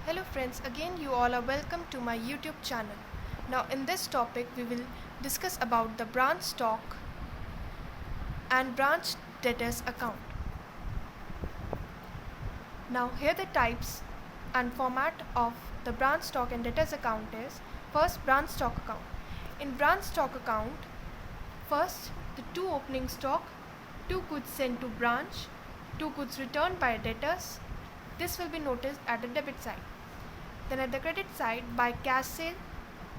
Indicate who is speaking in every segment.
Speaker 1: Hello friends, again you all are welcome to my YouTube channel. Now in this topic we will discuss about the branch stock and branch debtors account. Now here the types and format of the branch stock and debtors account is: first, branch stock account. In branch stock account, first the two opening stock, two goods sent to branch, two goods returned by debtors. This will be noticed at the debit side. Then at the credit side, by cash sale,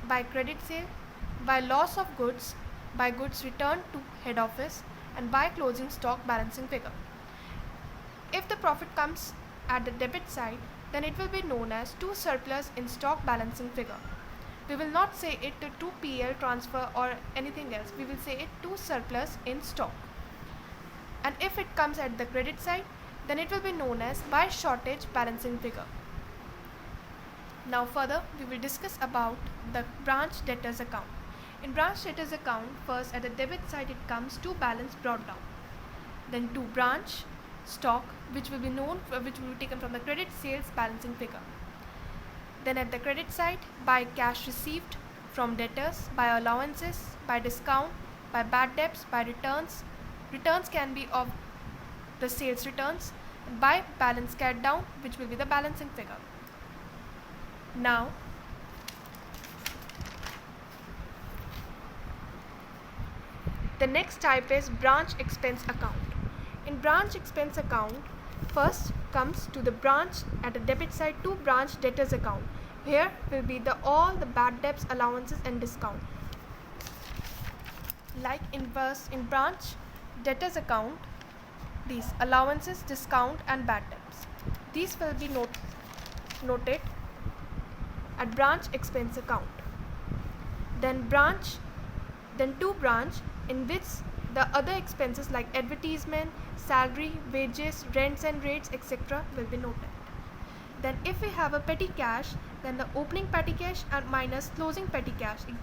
Speaker 1: by credit sale, by loss of goods, by goods returned to head office, and by closing stock balancing figure. If the profit comes at the debit side, then it will be known as to surplus in stock balancing figure. We will not say it to PL transfer or anything else. We will say it to surplus in stock. And if it comes at the credit side, then it will be known as by shortage balancing figure. Now further, we will discuss about the branch debtors account. In branch debtors account, first at the debit side it comes to balance brought down. Then to branch stock, which will be taken from the credit sales balancing figure. Then at the credit side, by cash received from debtors, by allowances, by discount, by bad debts, by returns. Returns can be of the sales returns, and by balance carried down, which will be the balancing figure. Now, the next type is branch expense account. In branch expense account, first comes to the branch at the debit side to branch debtors account. Here will be all the bad debts, allowances and discount. Like in branch debtors account, these allowances, discount and bad debts. These will be noted at branch expense account. Then to branch, in which the other expenses like advertisement, salary, wages, rents and rates, etc. will be noted. Then if we have a petty cash, then the opening petty cash and minus closing petty cash